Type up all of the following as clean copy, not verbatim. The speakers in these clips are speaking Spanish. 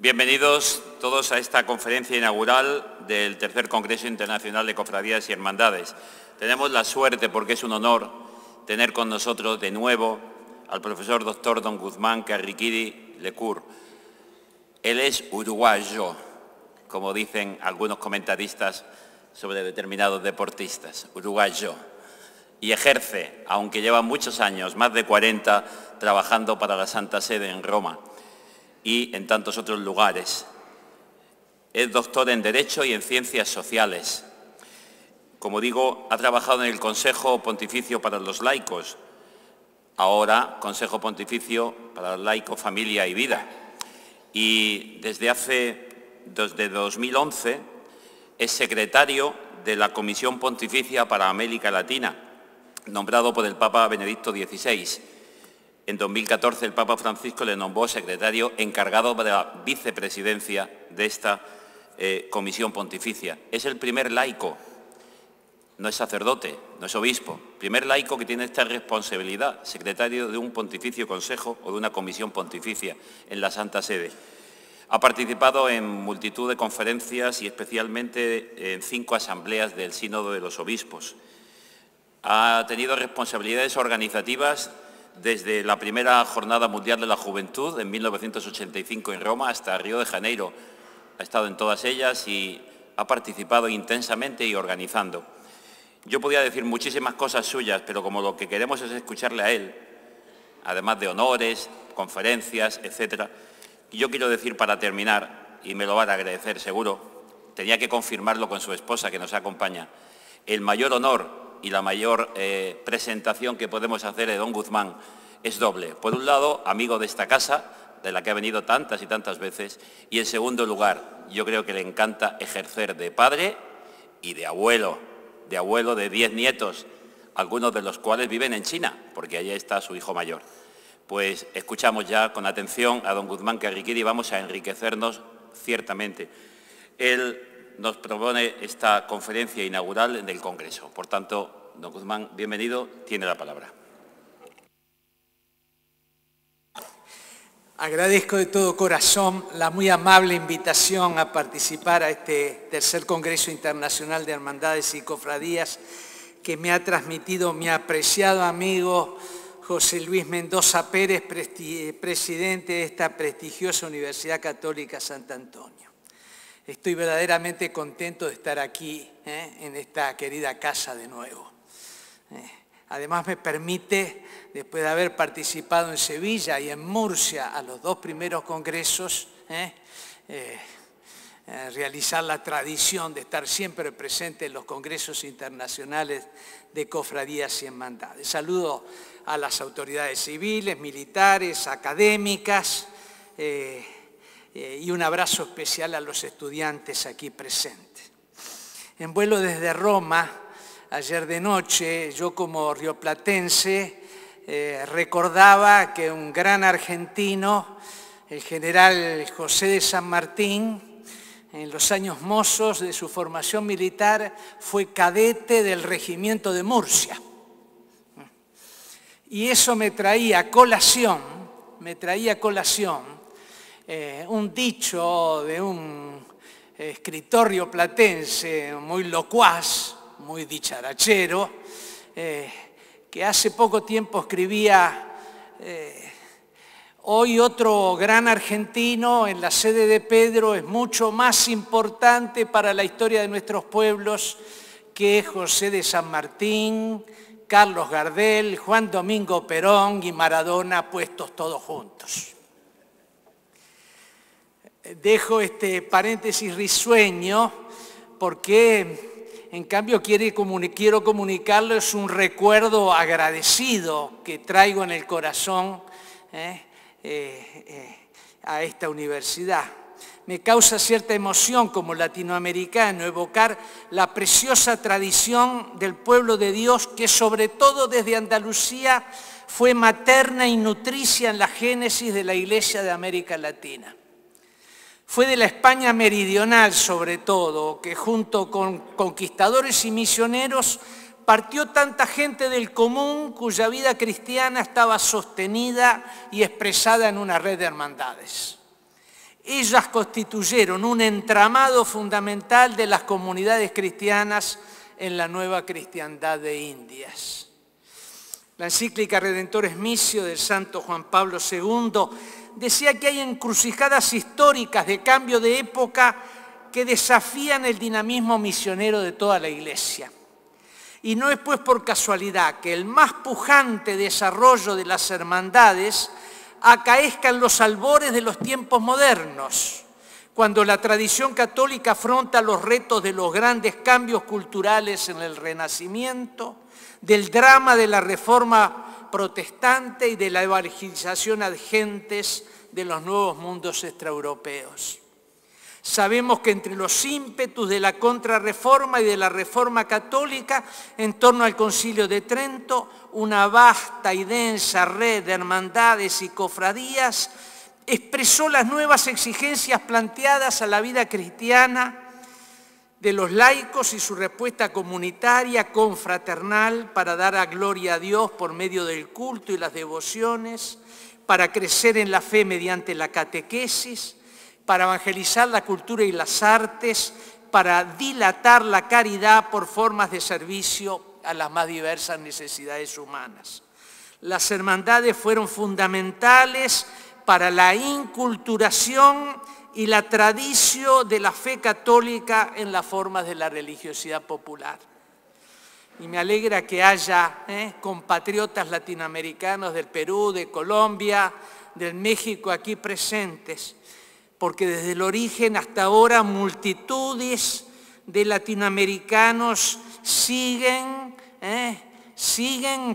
Bienvenidos todos a esta conferencia inaugural del tercer Congreso Internacional de Cofradías y Hermandades. Tenemos la suerte, porque es un honor, tener con nosotros de nuevo al profesor doctor don Guzmán Carriquiri Lecur. Él es uruguayo, como dicen algunos comentaristas sobre determinados deportistas, uruguayo, y ejerce, aunque lleva muchos años, más de 40, trabajando para la Santa Sede en Roma y en tantos otros lugares. Es doctor en Derecho y en Ciencias Sociales. Como digo, ha trabajado en el Consejo Pontificio para los Laicos, ahora Consejo Pontificio para los Laicos, Familia y Vida. Y desde 2011 es secretario de la Comisión Pontificia para América Latina, nombrado por el Papa Benedicto XVI. En 2014 el Papa Francisco le nombró secretario encargado de la vicepresidencia de esta Comisión Pontificia. Es el primer laico, no es sacerdote, no es obispo, primer laico que tiene esta responsabilidad, secretario de un pontificio consejo o de una comisión pontificia en la Santa Sede. Ha participado en multitud de conferencias y especialmente en 5 asambleas del Sínodo de los Obispos. Ha tenido responsabilidades organizativas desde la primera Jornada Mundial de la Juventud en 1985 en Roma hasta Río de Janeiro. Ha estado en todas ellas y ha participado intensamente y organizando. Yo podía decir muchísimas cosas suyas, pero como lo que queremos es escucharle a él, además de honores, conferencias, etcétera, yo quiero decir para terminar, y me lo van a agradecer seguro, tenía que confirmarlo con su esposa que nos acompaña, el mayor honor y la mayor presentación que podemos hacer de don Guzmán es doble. Por un lado, amigo de esta casa, de la que ha venido tantas y tantas veces, y en segundo lugar, yo creo que le encanta ejercer de padre y de abuelo de 10 nietos, algunos de los cuales viven en China, porque allá está su hijo mayor. Pues escuchamos ya con atención a don Guzmán Carriquiri y vamos a enriquecernos ciertamente. Él nos propone esta conferencia inaugural del Congreso. Por tanto, don Guzmán, bienvenido, tiene la palabra. Agradezco de todo corazón la muy amable invitación a participar a este tercer Congreso Internacional de Hermandades y Cofradías que me ha transmitido mi apreciado amigo José Luis Mendoza Pérez, presidente de esta prestigiosa Universidad Católica Santo Antonio. Estoy verdaderamente contento de estar aquí, en esta querida casa de nuevo. Además me permite, después de haber participado en Sevilla y en Murcia a los 2 primeros congresos, realizar la tradición de estar siempre presente en los congresos internacionales de cofradías y hermandades. Saludo a las autoridades civiles, militares, académicas, y un abrazo especial a los estudiantes aquí presentes. En vuelo desde Roma, ayer de noche, yo como rioplatense recordaba que un gran argentino, el general José de San Martín, en los años mozos de su formación militar, fue cadete del regimiento de Murcia. Y eso me traía a colación, un dicho de un escritor rioplatense muy locuaz, muy dicharachero, que hace poco tiempo escribía: hoy otro gran argentino en la sede de Pedro es mucho más importante para la historia de nuestros pueblos que José de San Martín, Carlos Gardel, Juan Domingo Perón y Maradona puestos todos juntos. Dejo este paréntesis risueño porque, en cambio, quiero comunicarles un recuerdo agradecido que traigo en el corazón a esta universidad. Me causa cierta emoción como latinoamericano evocar la preciosa tradición del pueblo de Dios que, sobre todo desde Andalucía, fue materna y nutricia en la génesis de la Iglesia de América Latina. Fue de la España meridional, sobre todo, que junto con conquistadores y misioneros partió tanta gente del común cuya vida cristiana estaba sostenida y expresada en una red de hermandades. Ellas constituyeron un entramado fundamental de las comunidades cristianas en la nueva cristiandad de Indias. La encíclica Redentores Missio del santo Juan Pablo II decía que hay encrucijadas históricas de cambio de época que desafían el dinamismo misionero de toda la Iglesia. Y no es pues por casualidad que el más pujante desarrollo de las hermandades acaezca en los albores de los tiempos modernos, cuando la tradición católica afronta los retos de los grandes cambios culturales en el Renacimiento, del drama de la Reforma protestante y de la evangelización ad gentes de los nuevos mundos extraeuropeos. Sabemos que entre los ímpetus de la Contrarreforma y de la Reforma católica, en torno al Concilio de Trento, una vasta y densa red de hermandades y cofradías expresó las nuevas exigencias planteadas a la vida cristiana de los laicos y su respuesta comunitaria, confraternal, para dar a gloria a Dios por medio del culto y las devociones, para crecer en la fe mediante la catequesis, para evangelizar la cultura y las artes, para dilatar la caridad por formas de servicio a las más diversas necesidades humanas. Las hermandades fueron fundamentales para la inculturación y la tradición de la fe católica en las formas de la religiosidad popular. Y me alegra que haya compatriotas latinoamericanos del Perú, de Colombia, del México aquí presentes, porque desde el origen hasta ahora multitudes de latinoamericanos siguen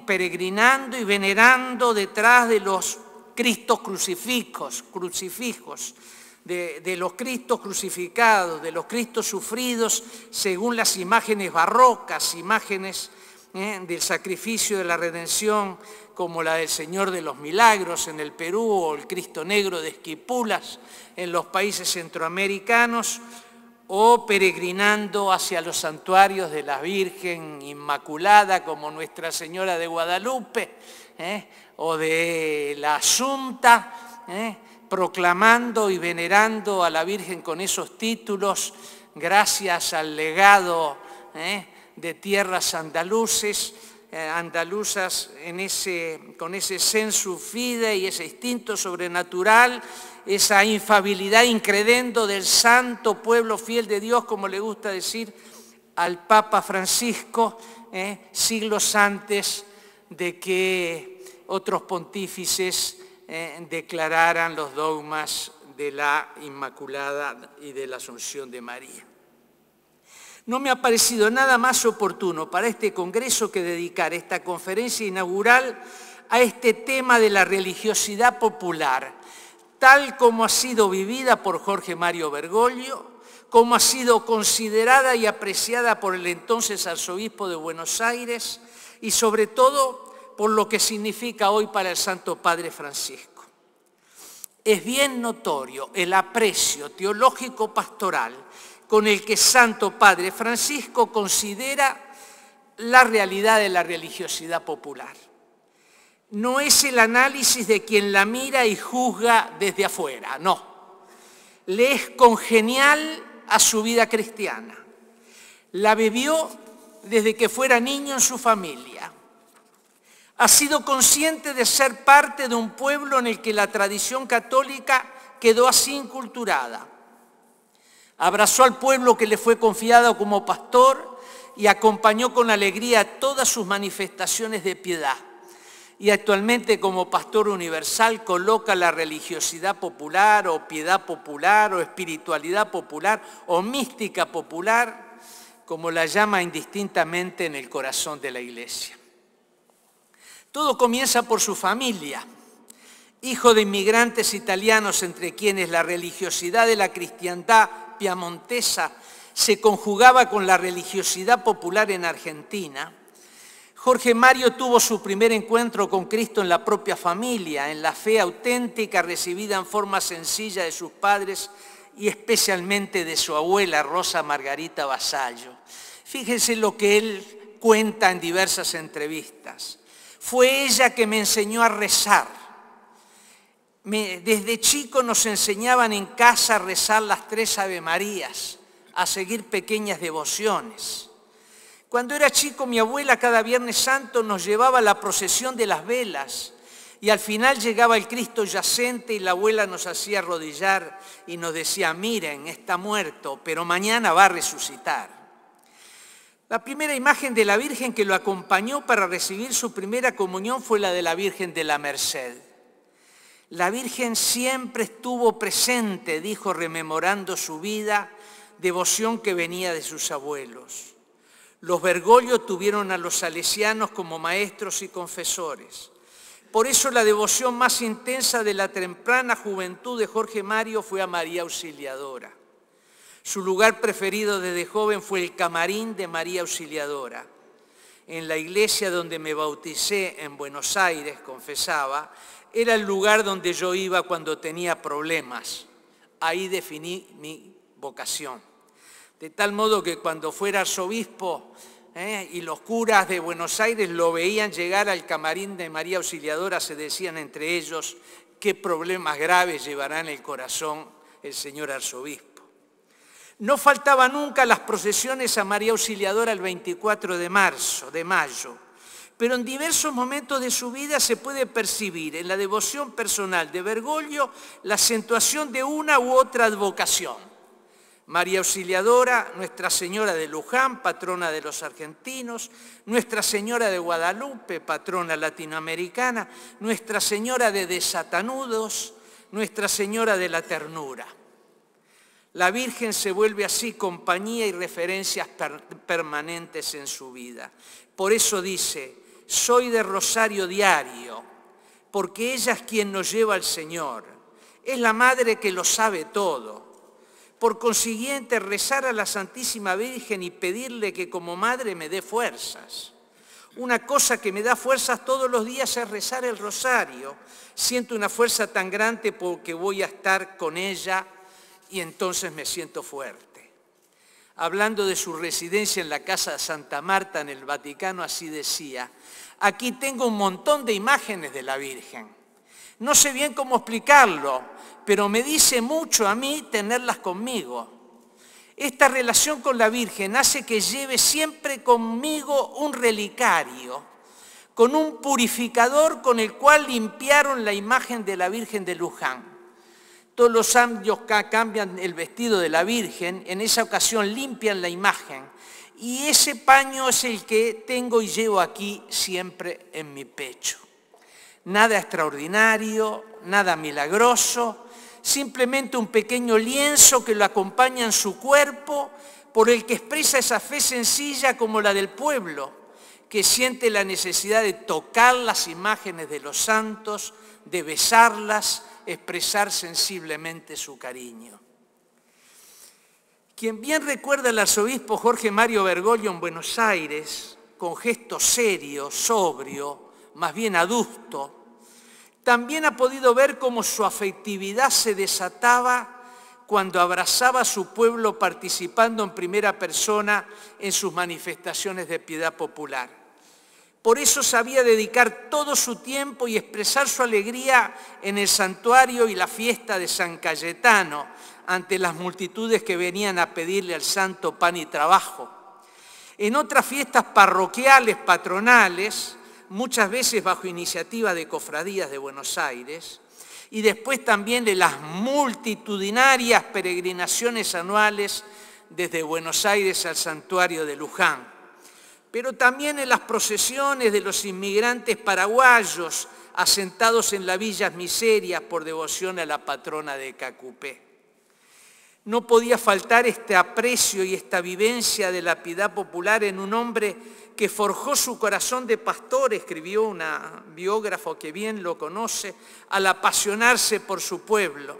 peregrinando y venerando detrás de los Cristos crucifijos, de los Cristos crucificados, de los Cristos sufridos según las imágenes barrocas, imágenes del sacrificio de la redención, como la del Señor de los Milagros en el Perú o el Cristo Negro de Esquipulas en los países centroamericanos, o peregrinando hacia los santuarios de la Virgen Inmaculada como Nuestra Señora de Guadalupe o de la Asunta, proclamando y venerando a la Virgen con esos títulos gracias al legado de tierras andaluzas con ese sensu fidei y ese instinto sobrenatural, esa infabilidad incredendo del santo pueblo fiel de Dios, como le gusta decir al Papa Francisco, siglos antes de que otros pontífices declararan los dogmas de la Inmaculada y de la Asunción de María. No me ha parecido nada más oportuno para este congreso que dedicar esta conferencia inaugural a este tema de la religiosidad popular, tal como ha sido vivida por Jorge Mario Bergoglio, como ha sido considerada y apreciada por el entonces arzobispo de Buenos Aires y sobre todo por lo que significa hoy para el Santo Padre Francisco. Es bien notorio el aprecio teológico-pastoral con el que Santo Padre Francisco considera la realidad de la religiosidad popular. No es el análisis de quien la mira y juzga desde afuera, no. Le es congenial a su vida cristiana. La vivió desde que fuera niño en su familia. Ha sido consciente de ser parte de un pueblo en el que la tradición católica quedó así inculturada. Abrazó al pueblo que le fue confiado como pastor y acompañó con alegría todas sus manifestaciones de piedad. Y actualmente como pastor universal coloca la religiosidad popular o piedad popular o espiritualidad popular o mística popular, como la llama indistintamente, en el corazón de la Iglesia. Todo comienza por su familia. Hijo de inmigrantes italianos entre quienes la religiosidad de la cristiandad piamontesa se conjugaba con la religiosidad popular en Argentina, Jorge Mario tuvo su primer encuentro con Cristo en la propia familia, en la fe auténtica recibida en forma sencilla de sus padres y especialmente de su abuela Rosa Margarita Vasallo. Fíjense lo que él cuenta en diversas entrevistas. Fue ella que me enseñó a rezar. Desde chico nos enseñaban en casa a rezar las 3 Ave Marías, a seguir pequeñas devociones. Cuando era chico, mi abuela cada Viernes Santo nos llevaba a la procesión de las velas y al final llegaba el Cristo yacente y la abuela nos hacía arrodillar y nos decía: miren, está muerto, pero mañana va a resucitar. La primera imagen de la Virgen que lo acompañó para recibir su primera comunión fue la de la Virgen de la Merced. La Virgen siempre estuvo presente, dijo rememorando su vida, devoción que venía de sus abuelos. Los Bergoglio tuvieron a los salesianos como maestros y confesores. Por eso la devoción más intensa de la temprana juventud de Jorge Mario fue a María Auxiliadora. Su lugar preferido desde joven fue el camarín de María Auxiliadora. En la iglesia donde me bauticé en Buenos Aires, confesaba, era el lugar donde yo iba cuando tenía problemas. Ahí definí mi vocación. De tal modo que cuando fuera arzobispo y los curas de Buenos Aires lo veían llegar al camarín de María Auxiliadora, se decían entre ellos: qué problemas graves llevará en el corazón el señor arzobispo. No faltaban nunca las procesiones a María Auxiliadora el 24 de mayo. Pero en diversos momentos de su vida se puede percibir en la devoción personal de Bergoglio la acentuación de una u otra advocación. María Auxiliadora, Nuestra Señora de Luján, patrona de los argentinos, Nuestra Señora de Guadalupe, patrona latinoamericana, Nuestra Señora de Desatanudos, Nuestra Señora de la Ternura. La Virgen se vuelve así compañía y referencias permanentes en su vida. Por eso dice: soy de rosario diario, porque ella es quien nos lleva al Señor. Es la madre que lo sabe todo. Por consiguiente, rezar a la Santísima Virgen y pedirle que como madre me dé fuerzas. Una cosa que me da fuerzas todos los días es rezar el rosario. Siento una fuerza tan grande porque voy a estar con ella y entonces me siento fuerte. Hablando de su residencia en la Casa de Santa Marta en el Vaticano, así decía: aquí tengo un montón de imágenes de la Virgen. No sé bien cómo explicarlo, pero me dice mucho a mí tenerlas conmigo. Esta relación con la Virgen hace que lleve siempre conmigo un relicario, con un purificador con el cual limpiaron la imagen de la Virgen de Luján. Todos los años cambian el vestido de la Virgen, en esa ocasión limpian la imagen y ese paño es el que tengo y llevo aquí siempre en mi pecho. Nada extraordinario, nada milagroso, simplemente un pequeño lienzo que lo acompaña en su cuerpo, por el que expresa esa fe sencilla como la del pueblo, que siente la necesidad de tocar las imágenes de los santos, de besarlas, expresar sensiblemente su cariño. Quien bien recuerda al arzobispo Jorge Mario Bergoglio en Buenos Aires, con gesto serio, sobrio, más bien adusto, también ha podido ver cómo su afectividad se desataba cuando abrazaba a su pueblo participando en primera persona en sus manifestaciones de piedad popular. Por eso sabía dedicar todo su tiempo y expresar su alegría en el santuario y la fiesta de San Cayetano, ante las multitudes que venían a pedirle al santo pan y trabajo. En otras fiestas parroquiales, patronales, muchas veces bajo iniciativa de cofradías de Buenos Aires, y después también de las multitudinarias peregrinaciones anuales desde Buenos Aires al santuario de Luján. Pero también en las procesiones de los inmigrantes paraguayos asentados en las villas miserias por devoción a la patrona de Cacupé. No podía faltar este aprecio y esta vivencia de la piedad popular en un hombre que forjó su corazón de pastor, escribió una biógrafo que bien lo conoce, al apasionarse por su pueblo,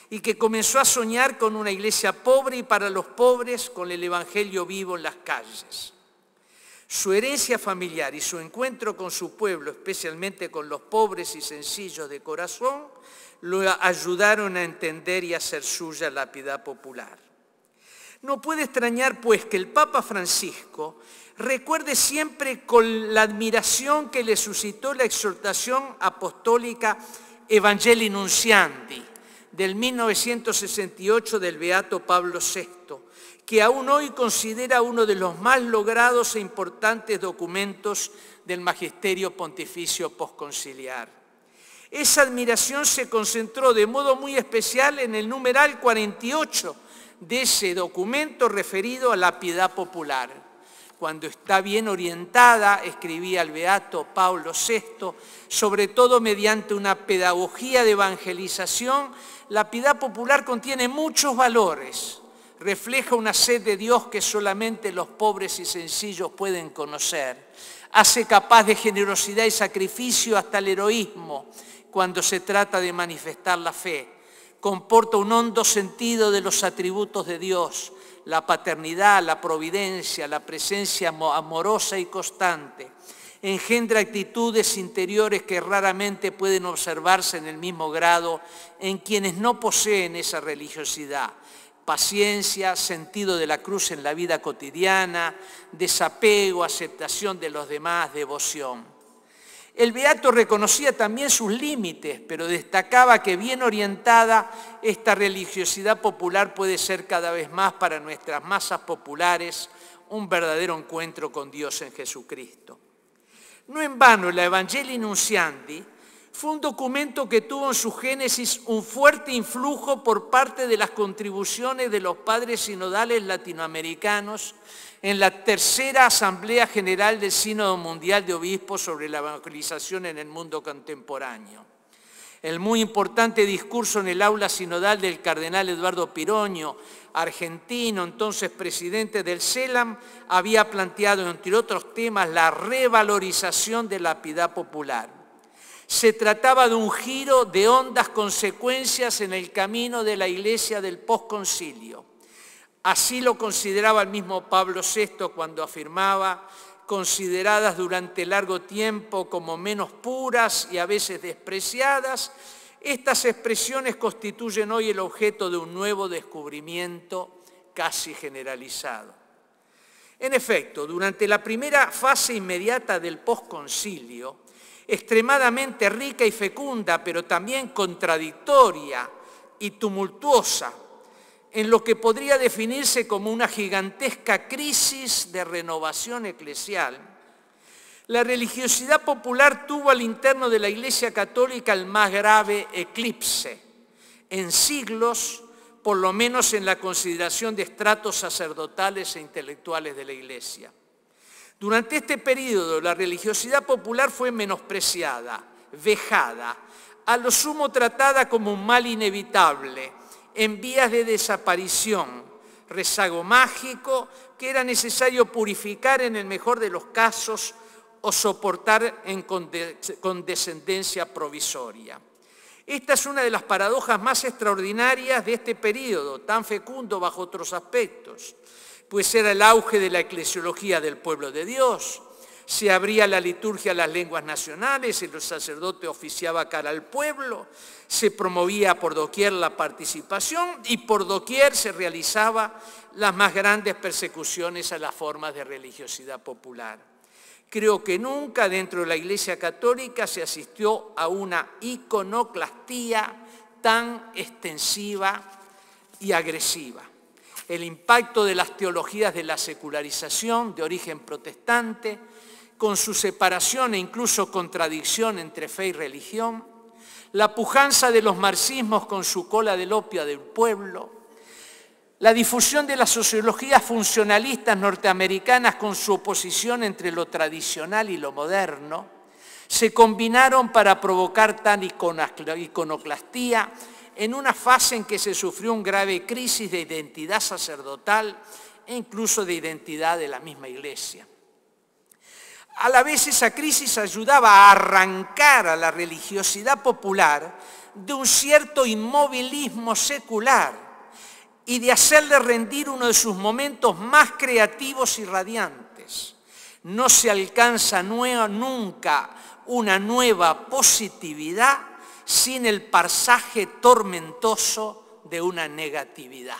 y que comenzó a soñar con una iglesia pobre y para los pobres, con el evangelio vivo en las calles. Su herencia familiar y su encuentro con su pueblo, especialmente con los pobres y sencillos de corazón, lo ayudaron a entender y a hacer suya la piedad popular. No puede extrañar, pues, que el Papa Francisco recuerde siempre con la admiración que le suscitó la exhortación apostólica Evangelii Nuntiandi, del 1968 del Beato Pablo VI, que aún hoy considera uno de los más logrados e importantes documentos del Magisterio Pontificio Postconciliar. Esa admiración se concentró de modo muy especial en el numeral 48 de ese documento referido a la piedad popular. Cuando está bien orientada, escribía el Beato Pablo VI, sobre todo mediante una pedagogía de evangelización, la piedad popular contiene muchos valores, refleja una sed de Dios que solamente los pobres y sencillos pueden conocer, hace capaz de generosidad y sacrificio hasta el heroísmo cuando se trata de manifestar la fe, comporta un hondo sentido de los atributos de Dios, la paternidad, la providencia, la presencia amorosa y constante, engendra actitudes interiores que raramente pueden observarse en el mismo grado en quienes no poseen esa religiosidad. Paciencia, sentido de la cruz en la vida cotidiana, desapego, aceptación de los demás, devoción. El Beato reconocía también sus límites, pero destacaba que bien orientada esta religiosidad popular puede ser cada vez más para nuestras masas populares un verdadero encuentro con Dios en Jesucristo. No en vano, la Evangelii Nuntiandi fue un documento que tuvo en su génesis un fuerte influjo por parte de las contribuciones de los padres sinodales latinoamericanos en la tercera Asamblea General del Sínodo Mundial de Obispos sobre la evangelización en el mundo contemporáneo. El muy importante discurso en el aula sinodal del cardenal Eduardo Piroño, argentino, entonces presidente del CELAM, había planteado, entre otros temas, la revalorización de la piedad popular. Se trataba de un giro de hondas consecuencias en el camino de la Iglesia del posconcilio. Así lo consideraba el mismo Pablo VI cuando afirmaba, consideradas durante largo tiempo como menos puras y a veces despreciadas, estas expresiones constituyen hoy el objeto de un nuevo descubrimiento casi generalizado. En efecto, durante la primera fase inmediata del posconcilio, extremadamente rica y fecunda, pero también contradictoria y tumultuosa, en lo que podría definirse como una gigantesca crisis de renovación eclesial, la religiosidad popular tuvo al interno de la Iglesia Católica el más grave eclipse en siglos, por lo menos en la consideración de estratos sacerdotales e intelectuales de la Iglesia. Durante este periodo, la religiosidad popular fue menospreciada, vejada, a lo sumo tratada como un mal inevitable, en vías de desaparición, rezago mágico que era necesario purificar en el mejor de los casos o soportar en condescendencia provisoria. Esta es una de las paradojas más extraordinarias de este periodo, tan fecundo bajo otros aspectos, pues era el auge de la eclesiología del pueblo de Dios, se abría la liturgia a las lenguas nacionales, el sacerdote oficiaba cara al pueblo, se promovía por doquier la participación y por doquier se realizaban las más grandes persecuciones a las formas de religiosidad popular. Creo que nunca dentro de la Iglesia Católica se asistió a una iconoclastía tan extensiva y agresiva. El impacto de las teologías de la secularización de origen protestante, con su separación e incluso contradicción entre fe y religión, la pujanza de los marxismos con su cola del opio del pueblo, la difusión de las sociologías funcionalistas norteamericanas con su oposición entre lo tradicional y lo moderno, se combinaron para provocar tal iconoclastía en una fase en que se sufrió una grave crisis de identidad sacerdotal e incluso de identidad de la misma Iglesia. A la vez esa crisis ayudaba a arrancar a la religiosidad popular de un cierto inmovilismo secular y de hacerle rendir uno de sus momentos más creativos y radiantes. No se alcanza nunca una nueva positividad sin el pasaje tormentoso de una negatividad.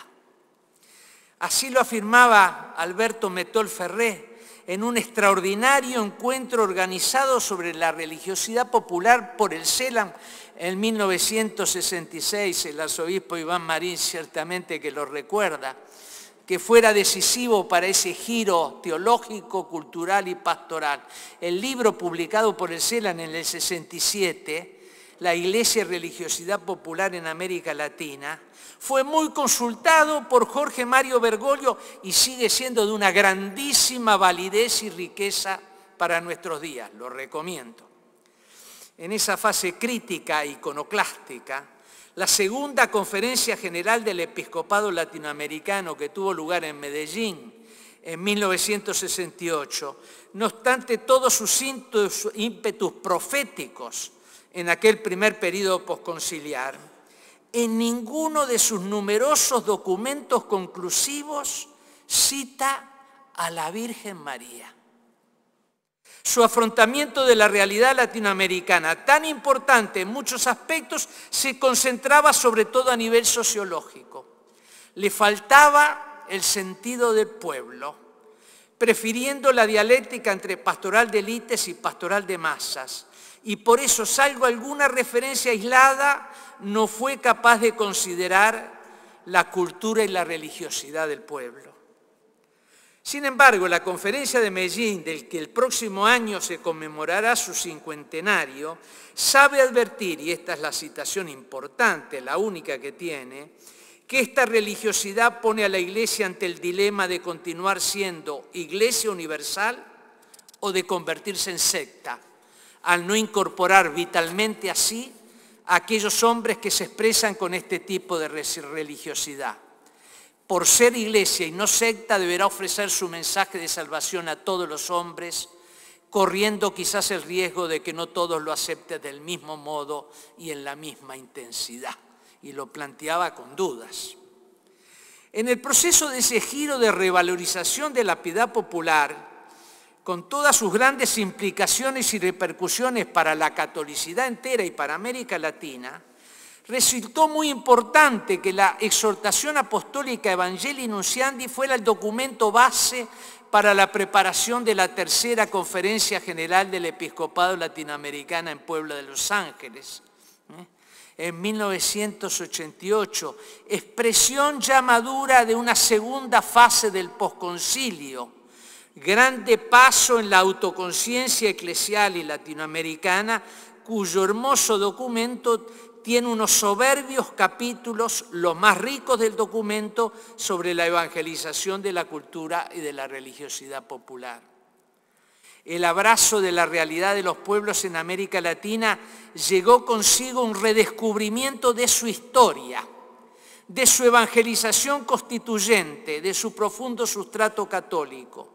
Así lo afirmaba Alberto Metol Ferré en un extraordinario encuentro organizado sobre la religiosidad popular por el CELAM en 1966, el arzobispo Iván Marín ciertamente que lo recuerda, que fuera decisivo para ese giro teológico, cultural y pastoral. El libro publicado por el CELAN en el 67, La Iglesia y Religiosidad Popular en América Latina, fue muy consultado por Jorge Mario Bergoglio y sigue siendo de una grandísima validez y riqueza para nuestros días. Lo recomiendo. En esa fase crítica e iconoclástica, la segunda Conferencia General del Episcopado Latinoamericano que tuvo lugar en Medellín en 1968, no obstante todos sus ímpetus proféticos en aquel primer período posconciliar, en ninguno de sus numerosos documentos conclusivos cita a la Virgen María. Su afrontamiento de la realidad latinoamericana, tan importante en muchos aspectos, se concentraba sobre todo a nivel sociológico. Le faltaba el sentido del pueblo, prefiriendo la dialéctica entre pastoral de élites y pastoral de masas. Y por eso, salvo alguna referencia aislada, no fue capaz de considerar la cultura y la religiosidad del pueblo. Sin embargo, la Conferencia de Medellín, del que el próximo año se conmemorará su cincuentenario, sabe advertir, y esta es la citación importante, la única que tiene, que esta religiosidad pone a la Iglesia ante el dilema de continuar siendo Iglesia universal o de convertirse en secta, al no incorporar vitalmente así a aquellos hombres que se expresan con este tipo de religiosidad. Por ser iglesia y no secta, deberá ofrecer su mensaje de salvación a todos los hombres, corriendo quizás el riesgo de que no todos lo acepten del mismo modo y en la misma intensidad. Y lo planteaba con dudas. En el proceso de ese giro de revalorización de la piedad popular, con todas sus grandes implicaciones y repercusiones para la catolicidad entera y para América Latina, resultó muy importante que la exhortación apostólica Evangelii Nunciandi fuera el documento base para la preparación de la tercera Conferencia General del Episcopado Latinoamericana en Puebla de Los Ángeles, en 1988, expresión ya madura de una segunda fase del posconcilio, grande paso en la autoconciencia eclesial y latinoamericana, cuyo hermoso documento tiene unos soberbios capítulos, los más ricos del documento, sobre la evangelización de la cultura y de la religiosidad popular. El abrazo de la realidad de los pueblos en América Latina llegó consigo un redescubrimiento de su historia, de su evangelización constituyente, de su profundo sustrato católico.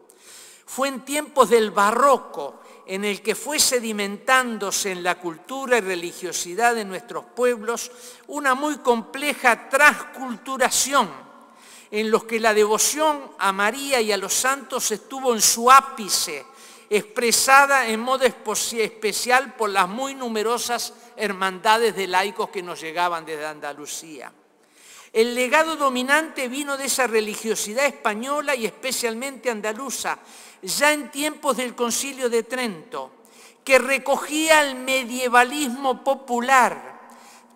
Fue en tiempos del barroco en el que fue sedimentándose en la cultura y religiosidad de nuestros pueblos una muy compleja transculturación, en los que la devoción a María y a los santos estuvo en su ápice, expresada en modo especial por las muy numerosas hermandades de laicos que nos llegaban desde Andalucía. El legado dominante vino de esa religiosidad española y especialmente andaluza, ya en tiempos del Concilio de Trento, que recogía el medievalismo popular,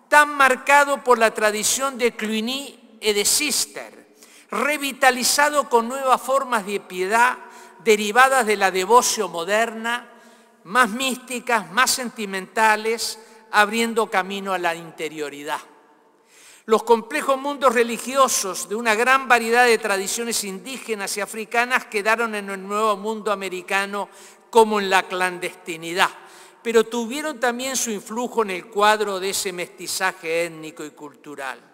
tan marcado por la tradición de Cluny y de Cister, revitalizado con nuevas formas de piedad derivadas de la devoción moderna, más místicas, más sentimentales, abriendo camino a la interioridad. Los complejos mundos religiosos de una gran variedad de tradiciones indígenas y africanas quedaron en el nuevo mundo americano como en la clandestinidad, pero tuvieron también su influjo en el cuadro de ese mestizaje étnico y cultural.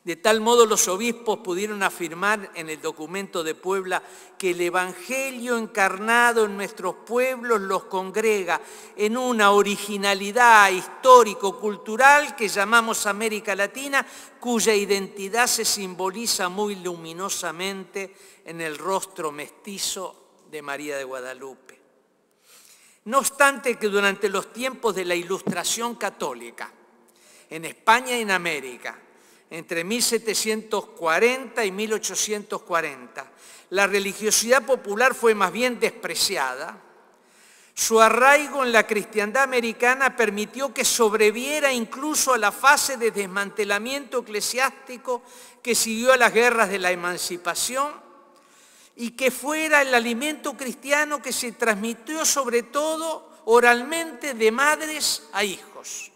De tal modo los obispos pudieron afirmar en el documento de Puebla que el Evangelio encarnado en nuestros pueblos los congrega en una originalidad histórico-cultural que llamamos América Latina, cuya identidad se simboliza muy luminosamente en el rostro mestizo de María de Guadalupe. No obstante que durante los tiempos de la Ilustración católica, en España y en América, entre 1740 y 1840, la religiosidad popular fue más bien despreciada, Su arraigo en la cristiandad americana permitió que sobreviviera incluso a la fase de desmantelamiento eclesiástico que siguió a las guerras de la emancipación y que fuera el alimento cristiano que se transmitió sobre todo oralmente de madres a hijos.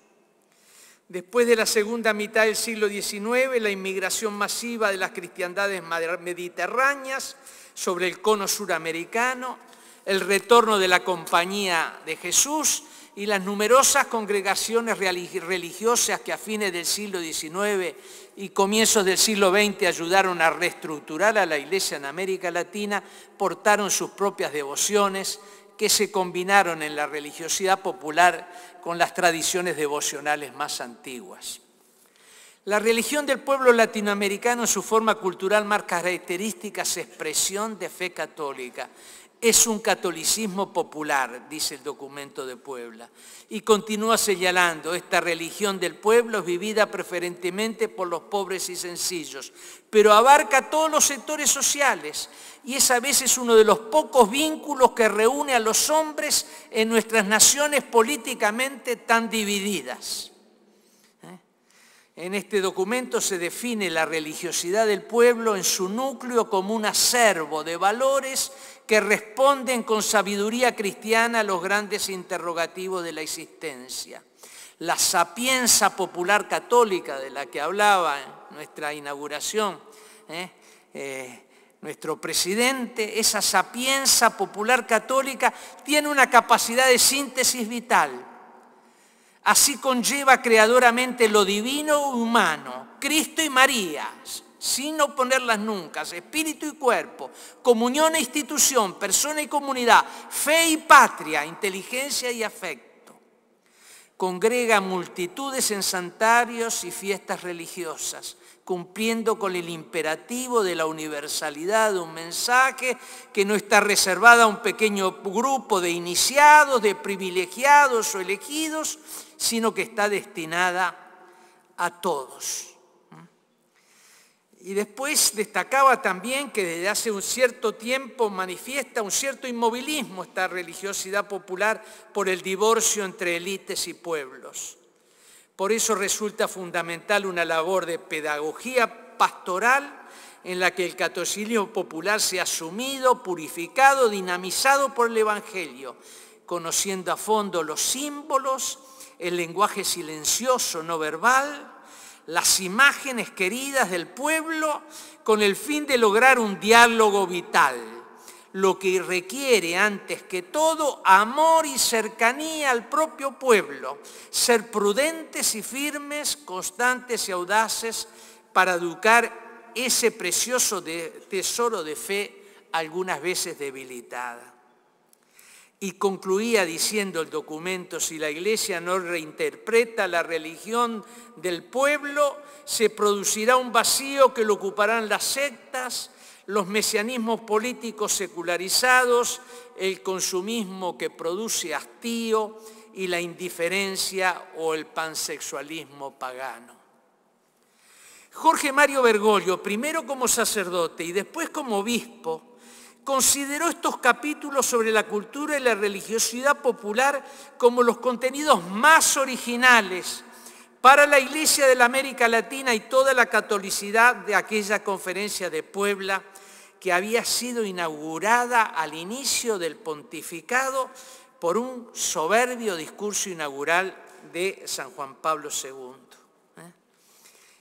Después de la segunda mitad del siglo XIX, la inmigración masiva de las cristiandades mediterráneas sobre el cono suramericano, el retorno de la Compañía de Jesús y las numerosas congregaciones religiosas que a fines del siglo XIX y comienzos del siglo XX ayudaron a reestructurar a la Iglesia en América Latina, portaron sus propias devociones que se combinaron en la religiosidad popular con las tradiciones devocionales más antiguas. La religión del pueblo latinoamericano en su forma cultural más característica es expresión de fe católica. Es un catolicismo popular, dice el documento de Puebla, y continúa señalando, esta religión del pueblo es vivida preferentemente por los pobres y sencillos, pero abarca todos los sectores sociales y es a veces uno de los pocos vínculos que reúne a los hombres en nuestras naciones políticamente tan divididas. En este documento se define la religiosidad del pueblo en su núcleo como un acervo de valores que responden con sabiduría cristiana a los grandes interrogativos de la existencia. La sapienza popular católica de la que hablaba en nuestra inauguración, nuestro presidente, esa sapienza popular católica tiene una capacidad de síntesis vital. Así conlleva creadoramente lo divino y humano, Cristo y María, sin oponerlas nunca, espíritu y cuerpo, comunión e institución, persona y comunidad, fe y patria, inteligencia y afecto. Congrega multitudes en santuarios y fiestas religiosas, cumpliendo con el imperativo de la universalidad de un mensaje que no está reservada a un pequeño grupo de iniciados, de privilegiados o elegidos, sino que está destinada a todos. Y después destacaba también que desde hace un cierto tiempo manifiesta un cierto inmovilismo esta religiosidad popular por el divorcio entre élites y pueblos. Por eso resulta fundamental una labor de pedagogía pastoral en la que el catolicismo popular sea asumido, purificado, dinamizado por el Evangelio, conociendo a fondo los símbolos, el lenguaje silencioso, no verbal, las imágenes queridas del pueblo con el fin de lograr un diálogo vital, lo que requiere antes que todo amor y cercanía al propio pueblo, ser prudentes y firmes, constantes y audaces para educar ese precioso tesoro de fe algunas veces debilitada. Y concluía diciendo el documento, si la Iglesia no reinterpreta la religión del pueblo, se producirá un vacío que lo ocuparán las sectas, los mesianismos políticos secularizados, el consumismo que produce hastío y la indiferencia o el pansexualismo pagano. Jorge Mario Bergoglio, primero como sacerdote y después como obispo, consideró estos capítulos sobre la cultura y la religiosidad popular como los contenidos más originales para la Iglesia de la América Latina y toda la catolicidad de aquella conferencia de Puebla que había sido inaugurada al inicio del pontificado por un soberbio discurso inaugural de San Juan Pablo II.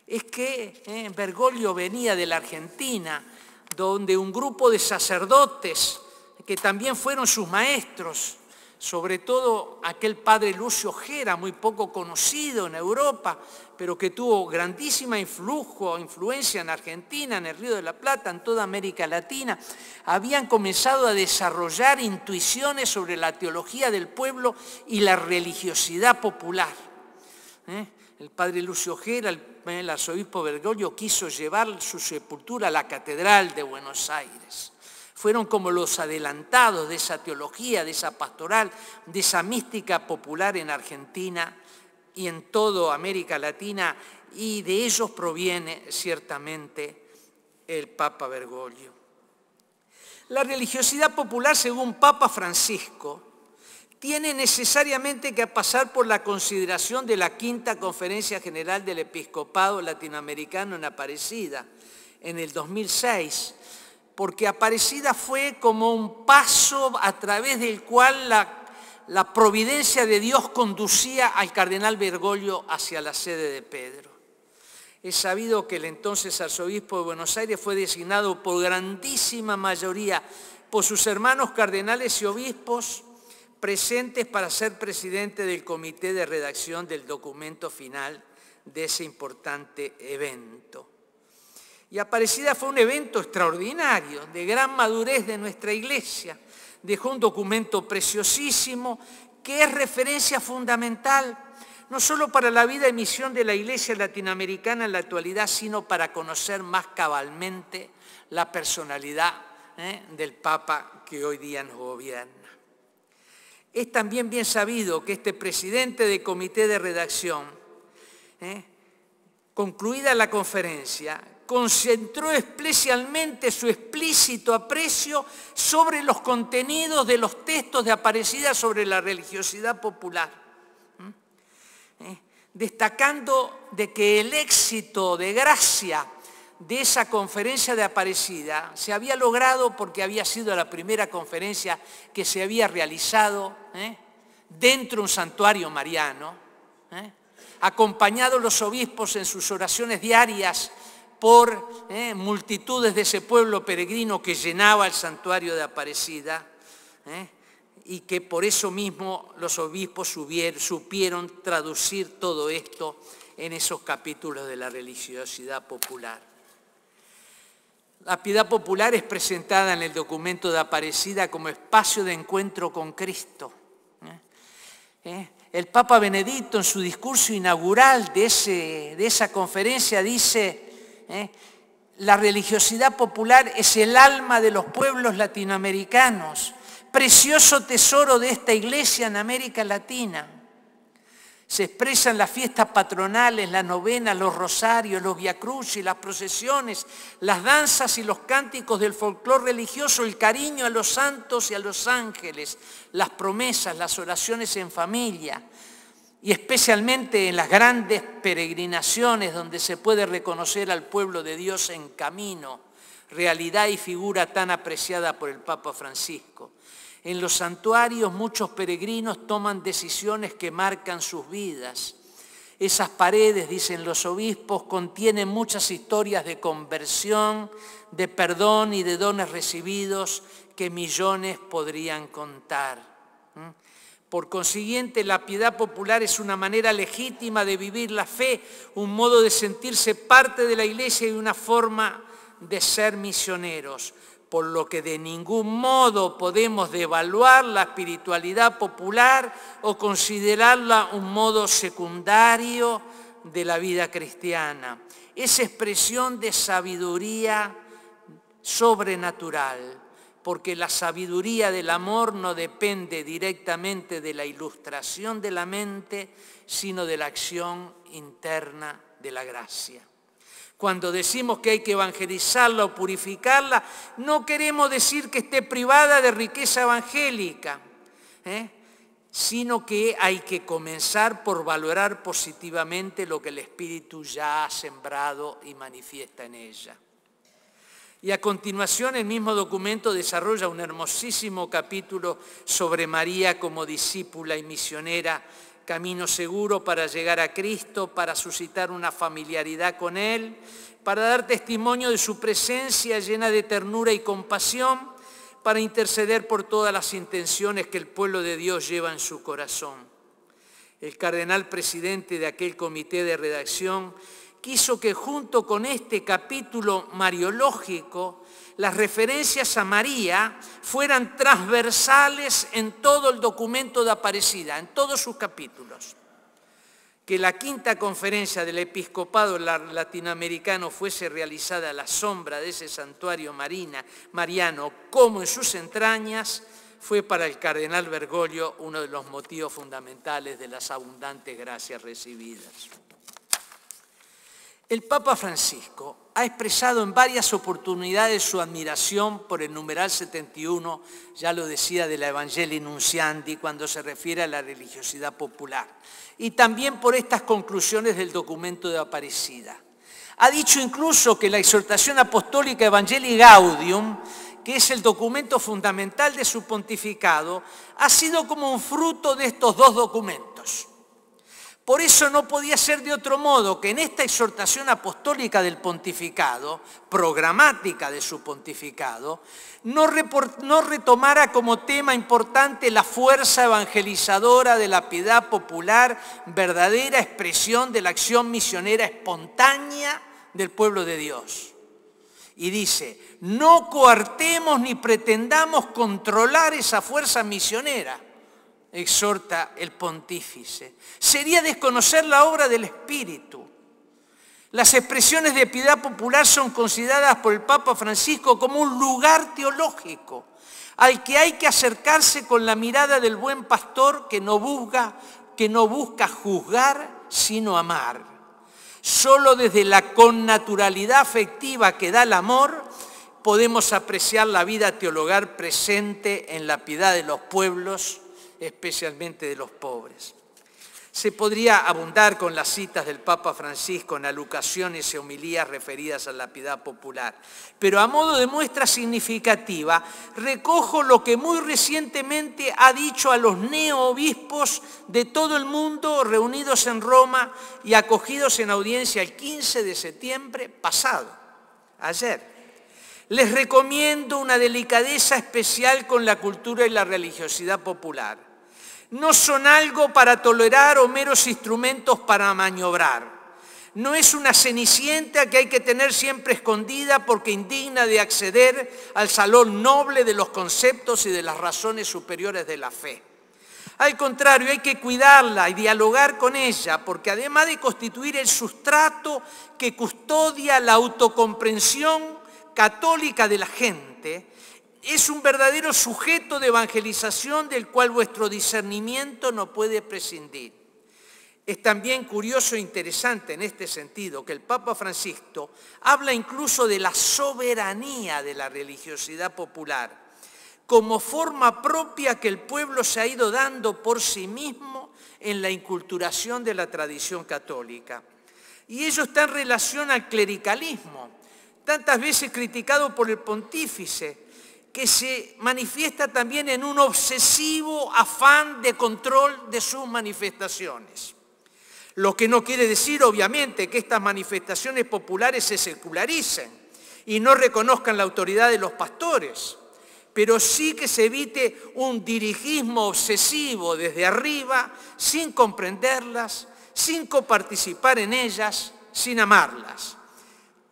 Es que Bergoglio venía de la Argentina, donde un grupo de sacerdotes que también fueron sus maestros, sobre todo aquel padre Lucio Ojeda, muy poco conocido en Europa, pero que tuvo grandísima influencia en Argentina, en el Río de la Plata, en toda América Latina, habían comenzado a desarrollar intuiciones sobre la teología del pueblo y la religiosidad popular. El padre Lucio Ojeda, el arzobispo Bergoglio, quiso llevar su sepultura a la Catedral de Buenos Aires. Fueron como los adelantados de esa teología, de esa pastoral, de esa mística popular en Argentina y en toda América Latina, y de ellos proviene ciertamente el Papa Bergoglio. La religiosidad popular, según Papa Francisco, tiene necesariamente que pasar por la consideración de la Quinta Conferencia General del Episcopado Latinoamericano en Aparecida, en el 2006, porque Aparecida fue como un paso a través del cual la providencia de Dios conducía al cardenal Bergoglio hacia la sede de Pedro. Es sabido que el entonces arzobispo de Buenos Aires fue designado por grandísima mayoría por sus hermanos cardenales y obispos presentes para ser presidente del comité de redacción del documento final de ese importante evento. Y Aparecida fue un evento extraordinario, de gran madurez de nuestra Iglesia. Dejó un documento preciosísimo que es referencia fundamental, no solo para la vida y misión de la Iglesia latinoamericana en la actualidad, sino para conocer más cabalmente la personalidad del Papa que hoy día nos gobierna. Es también bien sabido que este presidente del comité de redacción, concluida la conferencia, concentró especialmente su explícito aprecio sobre los contenidos de los textos de Aparecida sobre la religiosidad popular, destacando de que el éxito de gracia de esa conferencia de Aparecida se había logrado porque había sido la primera conferencia que se había realizado dentro de un santuario mariano, acompañados los obispos en sus oraciones diarias por multitudes de ese pueblo peregrino que llenaba el santuario de Aparecida, y que por eso mismo los obispos supieron traducir todo esto en esos capítulos de la religiosidad popular. La piedad popular es presentada en el documento de Aparecida como espacio de encuentro con Cristo. El Papa Benedicto en su discurso inaugural de esa conferencia dice: la religiosidad popular es el alma de los pueblos latinoamericanos, precioso tesoro de esta Iglesia en América Latina. Se expresan las fiestas patronales, las novenas, los rosarios, los viacrucis, las procesiones, las danzas y los cánticos del folclore religioso, el cariño a los santos y a los ángeles, las promesas, las oraciones en familia, y especialmente en las grandes peregrinaciones donde se puede reconocer al pueblo de Dios en camino, realidad y figura tan apreciada por el Papa Francisco. En los santuarios muchos peregrinos toman decisiones que marcan sus vidas. Esas paredes, dicen los obispos, contienen muchas historias de conversión, de perdón y de dones recibidos que millones podrían contar. Por consiguiente, la piedad popular es una manera legítima de vivir la fe, un modo de sentirse parte de la Iglesia y una forma de ser misioneros, por lo que de ningún modo podemos devaluar la espiritualidad popular o considerarla un modo secundario de la vida cristiana. Es expresión de sabiduría sobrenatural, porque la sabiduría del amor no depende directamente de la ilustración de la mente, sino de la acción interna de la gracia. Cuando decimos que hay que evangelizarla o purificarla, no queremos decir que esté privada de riqueza evangélica, sino que hay que comenzar por valorar positivamente lo que el Espíritu ya ha sembrado y manifiesta en ella. Y a continuación el mismo documento desarrolla un hermosísimo capítulo sobre María como discípula y misionera, camino seguro para llegar a Cristo, para suscitar una familiaridad con Él, para dar testimonio de su presencia llena de ternura y compasión, para interceder por todas las intenciones que el pueblo de Dios lleva en su corazón. El cardenal presidente de aquel comité de redacción quiso que junto con este capítulo mariológico, las referencias a María fueran transversales en todo el documento de Aparecida, en todos sus capítulos. Que la quinta conferencia del episcopado latinoamericano fuese realizada a la sombra de ese santuario mariano como en sus entrañas, fue para el cardenal Bergoglio uno de los motivos fundamentales de las abundantes gracias recibidas. El Papa Francisco ha expresado en varias oportunidades su admiración por el numeral 71, ya lo decía, de la Evangelii Nuntiandi, cuando se refiere a la religiosidad popular, y también por estas conclusiones del documento de Aparecida. Ha dicho incluso que la exhortación apostólica Evangelii Gaudium, que es el documento fundamental de su pontificado, ha sido como un fruto de estos dos documentos. Por eso no podía ser de otro modo que en esta exhortación apostólica del pontificado, programática de su pontificado, no retomara como tema importante la fuerza evangelizadora de la piedad popular, verdadera expresión de la acción misionera espontánea del pueblo de Dios. Y dice, no coartemos ni pretendamos controlar esa fuerza misionera, exhorta el pontífice. Sería desconocer la obra del Espíritu. Las expresiones de piedad popular son consideradas por el Papa Francisco como un lugar teológico al que hay que acercarse con la mirada del buen pastor que no busca juzgar, sino amar. Solo desde la connaturalidad afectiva que da el amor podemos apreciar la vida teologal presente en la piedad de los pueblos, especialmente de los pobres. Se podría abundar con las citas del Papa Francisco en alucaciones y homilías referidas a la piedad popular, pero a modo de muestra significativa recojo lo que muy recientemente ha dicho a los neoobispos de todo el mundo reunidos en Roma y acogidos en audiencia el 15 de septiembre pasado, ayer. Les recomiendo una delicadeza especial con la cultura y la religiosidad popular. No son algo para tolerar o meros instrumentos para maniobrar. No es una cenicienta que hay que tener siempre escondida porque indigna de acceder al salón noble de los conceptos y de las razones superiores de la fe. Al contrario, hay que cuidarla y dialogar con ella, porque además de constituir el sustrato que custodia la autocomprensión católica de la gente, es un verdadero sujeto de evangelización del cual vuestro discernimiento no puede prescindir. Es también curioso e interesante en este sentido que el Papa Francisco habla incluso de la soberanía de la religiosidad popular, como forma propia que el pueblo se ha ido dando por sí mismo en la inculturación de la tradición católica. Y ello está en relación al clericalismo, tantas veces criticado por el pontífice, que se manifiesta también en un obsesivo afán de control de sus manifestaciones. Lo que no quiere decir, obviamente, que estas manifestaciones populares se secularicen y no reconozcan la autoridad de los pastores, pero sí que se evite un dirigismo obsesivo desde arriba, sin comprenderlas, sin coparticipar en ellas, sin amarlas.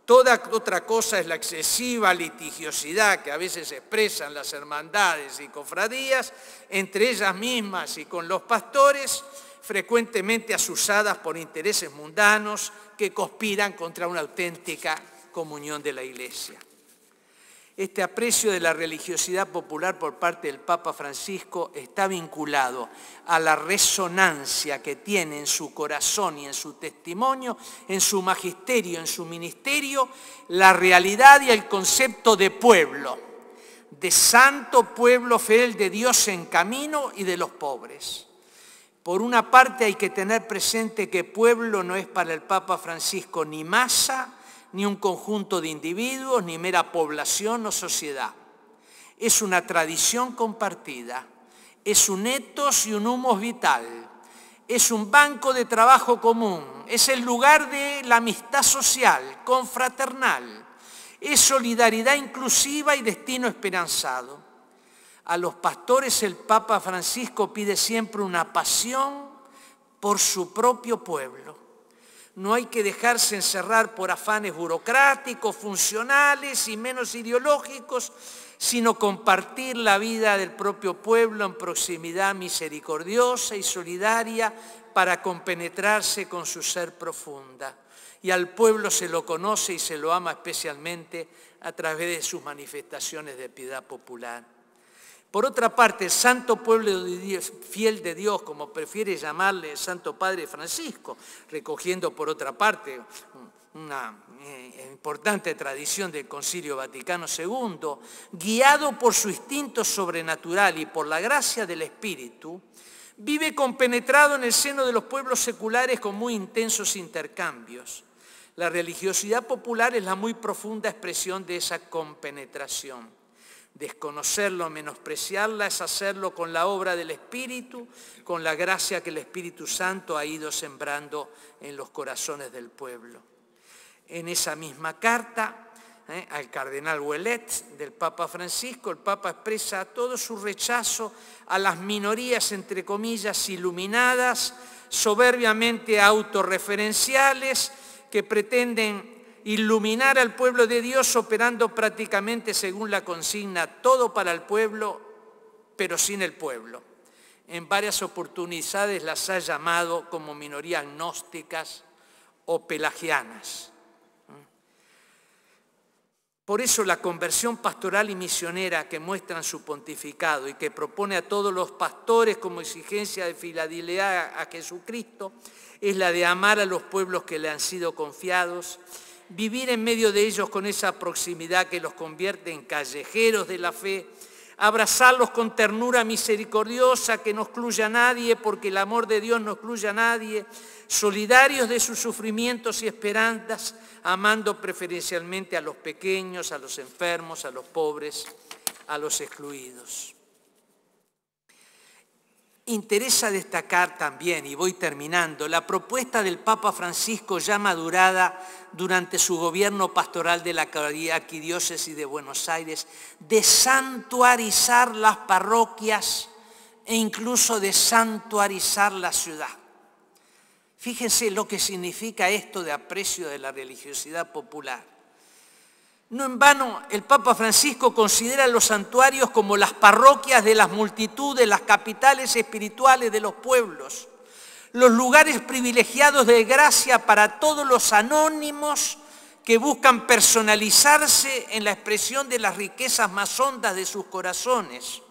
Toda otra cosa es la excesiva litigiosidad que a veces expresan las hermandades y cofradías entre ellas mismas y con los pastores, frecuentemente asusadas por intereses mundanos que conspiran contra una auténtica comunión de la Iglesia. Este aprecio de la religiosidad popular por parte del Papa Francisco está vinculado a la resonancia que tiene en su corazón y en su testimonio, en su magisterio, en su ministerio, la realidad y el concepto de pueblo, de santo pueblo fiel de Dios en camino y de los pobres. Por una parte hay que tener presente que pueblo no es para el Papa Francisco ni masa, ni un conjunto de individuos, ni mera población o sociedad. Es una tradición compartida, es un ethos y un humus vital, es un banco de trabajo común, es el lugar de la amistad social, confraternal, es solidaridad inclusiva y destino esperanzado. A los pastores el Papa Francisco pide siempre una pasión por su propio pueblo. No hay que dejarse encerrar por afanes burocráticos, funcionales y menos ideológicos, sino compartir la vida del propio pueblo en proximidad misericordiosa y solidaria para compenetrarse con su ser profunda. Y al pueblo se lo conoce y se lo ama especialmente a través de sus manifestaciones de piedad popular. Por otra parte, el santo pueblo de Dios, fiel de Dios, como prefiere llamarle el Santo Padre Francisco, recogiendo por otra parte una importante tradición del Concilio Vaticano II, guiado por su instinto sobrenatural y por la gracia del Espíritu, vive compenetrado en el seno de los pueblos seculares con muy intensos intercambios. La religiosidad popular es la muy profunda expresión de esa compenetración. Desconocerlo, menospreciarla, es hacerlo con la obra del Espíritu, con la gracia que el Espíritu Santo ha ido sembrando en los corazones del pueblo. En esa misma carta al cardenal Ouellet del Papa Francisco, el Papa expresa todo su rechazo a las minorías, entre comillas, iluminadas, soberbiamente autorreferenciales, que pretenden iluminar al pueblo de Dios operando prácticamente según la consigna todo para el pueblo, pero sin el pueblo. En varias oportunidades las ha llamado como minorías gnósticas o pelagianas. Por eso la conversión pastoral y misionera que muestra en su pontificado y que propone a todos los pastores como exigencia de fidelidad a Jesucristo es la de amar a los pueblos que le han sido confiados, vivir en medio de ellos con esa proximidad que los convierte en callejeros de la fe, abrazarlos con ternura misericordiosa que no excluya a nadie porque el amor de Dios no excluye a nadie, solidarios de sus sufrimientos y esperanzas, amando preferencialmente a los pequeños, a los enfermos, a los pobres, a los excluidos. Interesa destacar también, y voy terminando, la propuesta del Papa Francisco ya madurada durante su gobierno pastoral de la Arquidiócesis de Buenos Aires, de santuarizar las parroquias e incluso de santuarizar la ciudad. Fíjense lo que significa esto de aprecio de la religiosidad popular. No en vano, el Papa Francisco considera los santuarios como las parroquias de las multitudes, las capitales espirituales de los pueblos, los lugares privilegiados de gracia para todos los anónimos que buscan personalizarse en la expresión de las riquezas más hondas de sus corazones,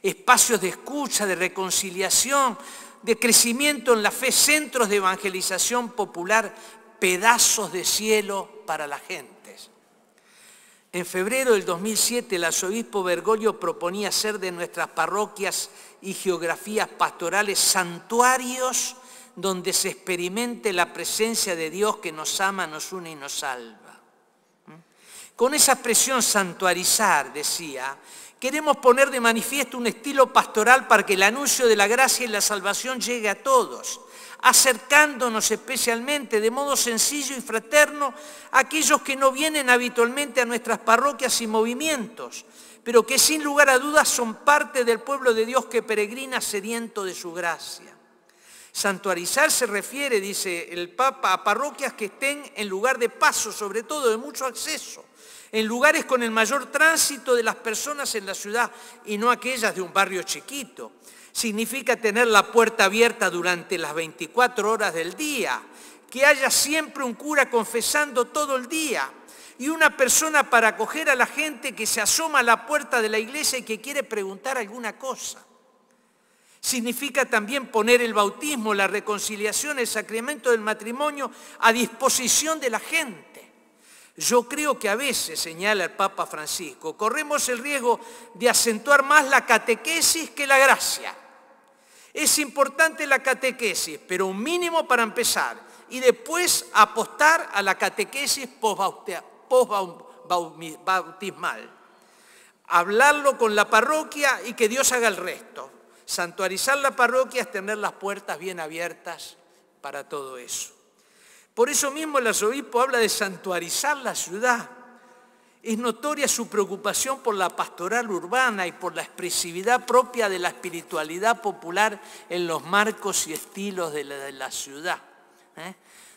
espacios de escucha, de reconciliación, de crecimiento en la fe, centros de evangelización popular, pedazos de cielo para la gente. En febrero del 2007, el arzobispo Bergoglio proponía hacer de nuestras parroquias y geografías pastorales santuarios donde se experimente la presencia de Dios que nos ama, nos une y nos salva. Con esa expresión santuarizar, decía, queremos poner de manifiesto un estilo pastoral para que el anuncio de la gracia y la salvación llegue a todos, acercándonos especialmente de modo sencillo y fraterno a aquellos que no vienen habitualmente a nuestras parroquias y movimientos, pero que sin lugar a dudas son parte del pueblo de Dios que peregrina sediento de su gracia. Santuarizar se refiere, dice el Papa, a parroquias que estén en lugar de paso, sobre todo de mucho acceso, en lugares con el mayor tránsito de las personas en la ciudad y no aquellas de un barrio chiquito. Significa tener la puerta abierta durante las 24 horas del día, que haya siempre un cura confesando todo el día y una persona para acoger a la gente que se asoma a la puerta de la iglesia y que quiere preguntar alguna cosa. Significa también poner el bautismo, la reconciliación, el sacramento del matrimonio a disposición de la gente. Yo creo que a veces, señala el Papa Francisco, corremos el riesgo de acentuar más la catequesis que la gracia. Es importante la catequesis, pero un mínimo para empezar, y después apostar a la catequesis postbautismal. Hablarlo con la parroquia y que Dios haga el resto. Santuarizar la parroquia es tener las puertas bien abiertas para todo eso. Por eso mismo el arzobispo habla de santuarizar la ciudad. Es notoria su preocupación por la pastoral urbana y por la expresividad propia de la espiritualidad popular en los marcos y estilos de la ciudad.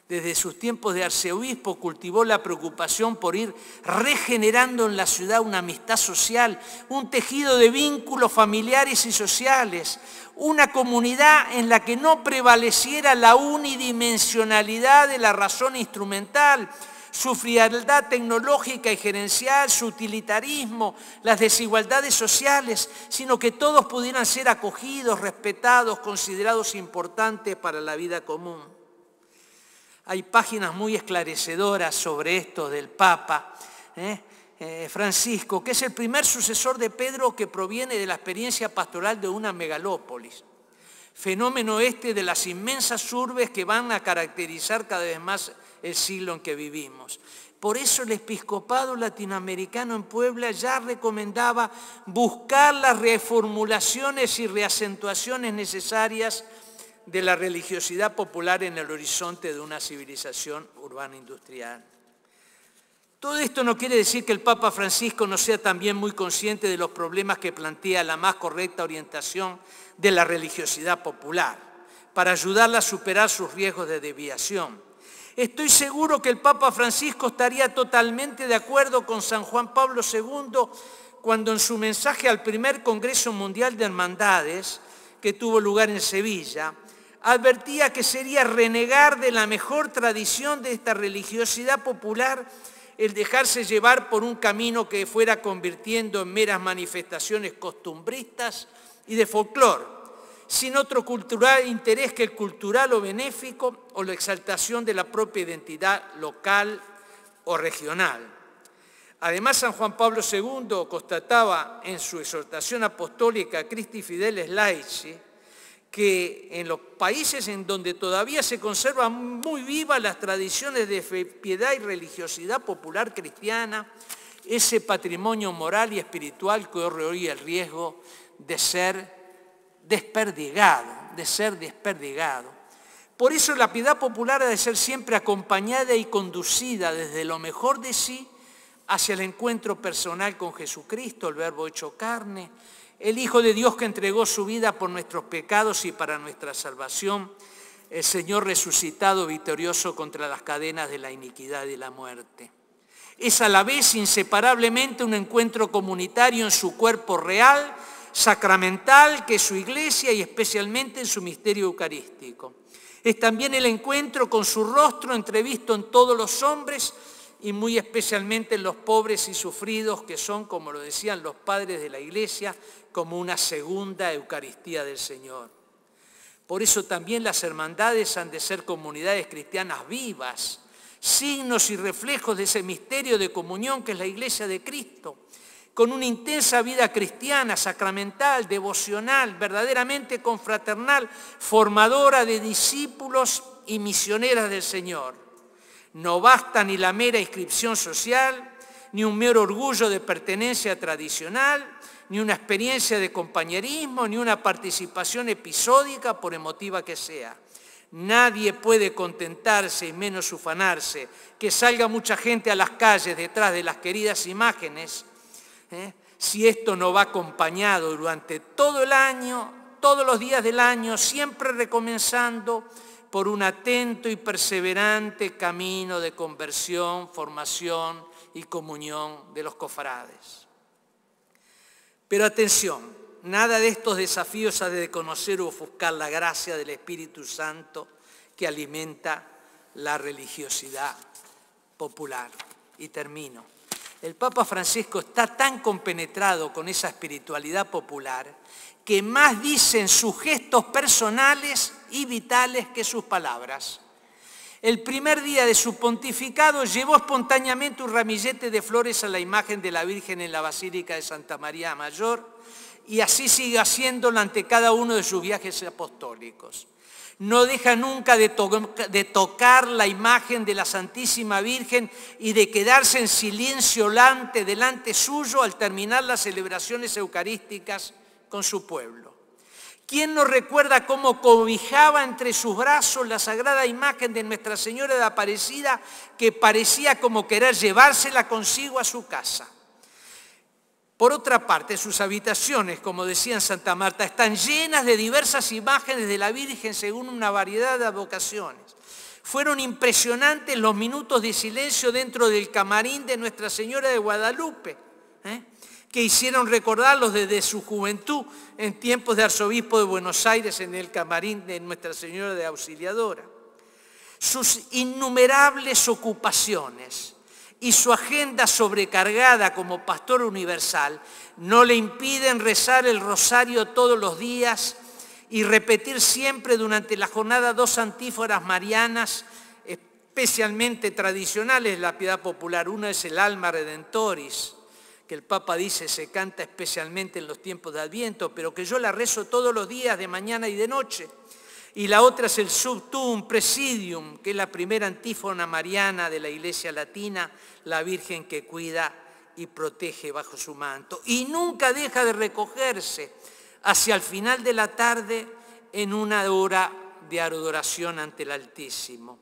Desde sus tiempos de arzobispo cultivó la preocupación por ir regenerando en la ciudad una amistad social, un tejido de vínculos familiares y sociales, una comunidad en la que no prevaleciera la unidimensionalidad de la razón instrumental, su frialdad tecnológica y gerencial, su utilitarismo, las desigualdades sociales, sino que todos pudieran ser acogidos, respetados, considerados importantes para la vida común. Hay páginas muy esclarecedoras sobre esto del Papa Francisco, que es el primer sucesor de Pedro que proviene de la experiencia pastoral de una megalópolis. Fenómeno este de las inmensas urbes que van a caracterizar cada vez más el siglo en que vivimos. Por eso el episcopado latinoamericano en Puebla ya recomendaba buscar las reformulaciones y reacentuaciones necesarias de la religiosidad popular en el horizonte de una civilización urbana industrial. Todo esto no quiere decir que el Papa Francisco no sea también muy consciente de los problemas que plantea la más correcta orientación de la religiosidad popular, para ayudarla a superar sus riesgos de desviación. Estoy seguro que el Papa Francisco estaría totalmente de acuerdo con San Juan Pablo II cuando en su mensaje al primer Congreso Mundial de Hermandades, que tuvo lugar en Sevilla, advertía que sería renegar de la mejor tradición de esta religiosidad popular el dejarse llevar por un camino que fuera convirtiendo en meras manifestaciones costumbristas y de folclore, sin otro cultural interés que el cultural o benéfico o la exaltación de la propia identidad local o regional. Además, San Juan Pablo II constataba en su exhortación apostólica Christi Fideles Laici que en los países en donde todavía se conservan muy vivas las tradiciones de piedad y religiosidad popular cristiana, ese patrimonio moral y espiritual corre hoy el riesgo de ser desperdigado, Por eso la piedad popular ha de ser siempre acompañada y conducida desde lo mejor de sí hacia el encuentro personal con Jesucristo, el Verbo hecho carne, el Hijo de Dios que entregó su vida por nuestros pecados y para nuestra salvación, el Señor resucitado victorioso contra las cadenas de la iniquidad y la muerte. Es a la vez inseparablemente un encuentro comunitario en su cuerpo real, sacramental, que es su iglesia y especialmente en su misterio eucarístico. Es también el encuentro con su rostro entrevisto en todos los hombres y muy especialmente en los pobres y sufridos que son, como lo decían los padres de la iglesia, como una segunda Eucaristía del Señor. Por eso también las hermandades han de ser comunidades cristianas vivas, signos y reflejos de ese misterio de comunión que es la Iglesia de Cristo, con una intensa vida cristiana, sacramental, devocional, verdaderamente confraternal, formadora de discípulos y misioneras del Señor. No basta ni la mera inscripción social, ni un mero orgullo de pertenencia tradicional, ni una experiencia de compañerismo, ni una participación episódica, por emotiva que sea. Nadie puede contentarse y menos ufanarse que salga mucha gente a las calles detrás de las queridas imágenes, si esto no va acompañado durante todo el año, todos los días del año, siempre recomenzando por un atento y perseverante camino de conversión, formación y comunión de los cofrades. Pero atención, nada de estos desafíos ha de conocer o ofuscar la gracia del Espíritu Santo que alimenta la religiosidad popular. Y termino. El Papa Francisco está tan compenetrado con esa espiritualidad popular que más dicen sus gestos personales y vitales que sus palabras. El primer día de su pontificado llevó espontáneamente un ramillete de flores a la imagen de la Virgen en la Basílica de Santa María Mayor y así sigue haciéndolo ante cada uno de sus viajes apostólicos. No deja nunca de tocar la imagen de la Santísima Virgen y de quedarse en silencio delante suyo al terminar las celebraciones eucarísticas con su pueblo. ¿Quién nos recuerda cómo cobijaba entre sus brazos la sagrada imagen de Nuestra Señora de Aparecida que parecía como querer llevársela consigo a su casa? Por otra parte, sus habitaciones, como decía en Santa Marta, están llenas de diversas imágenes de la Virgen según una variedad de advocaciones. Fueron impresionantes los minutos de silencio dentro del camarín de Nuestra Señora de Guadalupe, que hicieron recordarlos desde su juventud en tiempos de arzobispo de Buenos Aires en el camarín de Nuestra Señora de Auxiliadora. Sus innumerables ocupaciones y su agenda sobrecargada como pastor universal no le impiden rezar el rosario todos los días y repetir siempre durante la jornada 2 antífonas marianas especialmente tradicionales de la piedad popular. Una es el Alma Redentoris, que el Papa dice se canta especialmente en los tiempos de Adviento, pero que yo la rezo todos los días, de mañana y de noche. Y la otra es el Sub Tuum Presidium, que es la primera antífona mariana de la Iglesia Latina, la Virgen que cuida y protege bajo su manto. Y nunca deja de recogerse hacia el final de la tarde en una hora de adoración ante el Altísimo.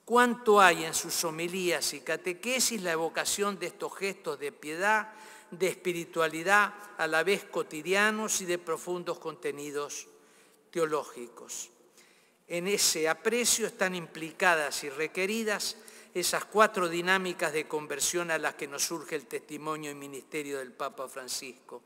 ¿Cuánto hay en sus homilías y catequesis la evocación de estos gestos de piedad, de espiritualidad, a la vez cotidianos y de profundos contenidos teológicos? En ese aprecio están implicadas y requeridas esas 4 dinámicas de conversión a las que nos surge el testimonio y ministerio del Papa Francisco.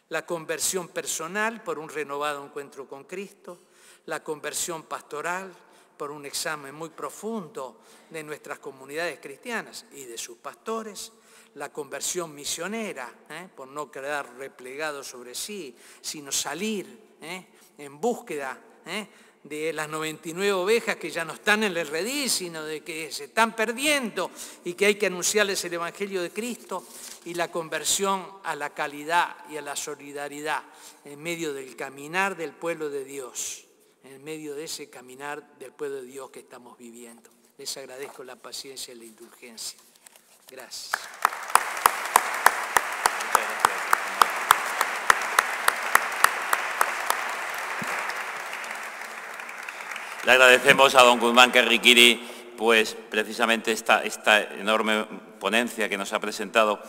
La conversión personal por un renovado encuentro con Cristo, la conversión pastoral por un examen muy profundo de nuestras comunidades cristianas y de sus pastores, la conversión misionera, por no quedar replegado sobre sí, sino salir en búsqueda de las 99 ovejas que ya no están en el redil, sino de que se están perdiendo y que hay que anunciarles el Evangelio de Cristo, y la conversión a la calidad y a la solidaridad en medio del caminar del pueblo de Dios, en medio de ese caminar del pueblo de Dios que estamos viviendo. Les agradezco la paciencia y la indulgencia. Gracias. Le agradecemos a don Guzmán Carriquiri, pues precisamente esta enorme ponencia que nos ha presentado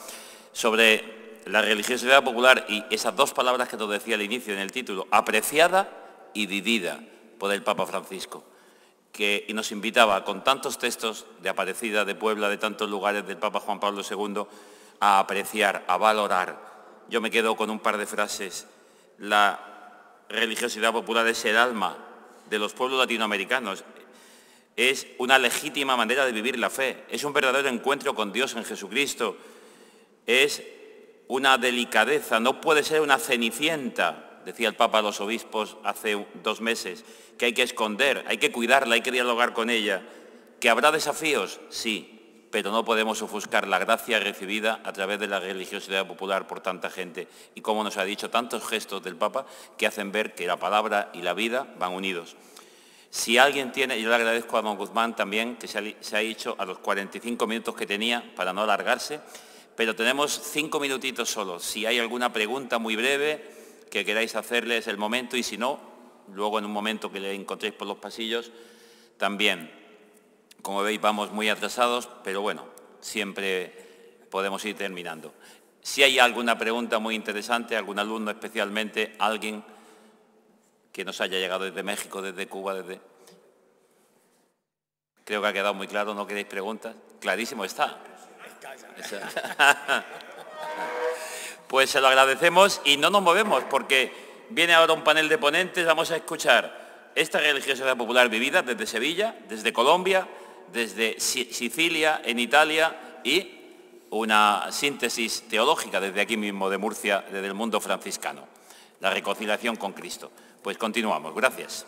sobre la religiosidad popular y esas 2 palabras que nos decía al inicio en el título, apreciada y vivida por el Papa Francisco, y nos invitaba con tantos textos de Aparecida, de Puebla, de tantos lugares del Papa Juan Pablo II, a apreciar, a valorar. Yo me quedo con un par de frases. La religiosidad popular es el alma de los pueblos latinoamericanos. Es una legítima manera de vivir la fe. Es un verdadero encuentro con Dios en Jesucristo. Es una delicadeza, no puede ser una cenicienta, decía el Papa a los obispos hace 2 meses, que hay que esconder, hay que cuidarla, hay que dialogar con ella. ¿Que habrá desafíos? Sí, pero no podemos ofuscar la gracia recibida a través de la religiosidad popular por tanta gente. Y como nos ha dicho, tantos gestos del Papa que hacen ver que la palabra y la vida van unidos. Si alguien tiene, yo le agradezco a don Guzmán también, que se ha hecho a los 45 minutos que tenía para no alargarse, pero tenemos 5 minutitos solo. Si hay alguna pregunta muy breve que queráis hacerle, es el momento, y si no, luego en un momento que le encontréis por los pasillos, también. Como veis, vamos muy atrasados, pero bueno, siempre podemos ir terminando. Si hay alguna pregunta muy interesante, algún alumno especialmente, alguien que nos haya llegado desde México, desde Cuba, desde... Creo que ha quedado muy claro, ¿no queréis preguntas? Clarísimo está. Pues se lo agradecemos y no nos movemos porque viene ahora un panel de ponentes. Vamos a escuchar esta religiosidad popular vivida desde Sevilla, desde Colombia, desde Sicilia, en Italia, y una síntesis teológica desde aquí mismo, de Murcia, desde el mundo franciscano, la reconciliación con Cristo. Pues continuamos. Gracias.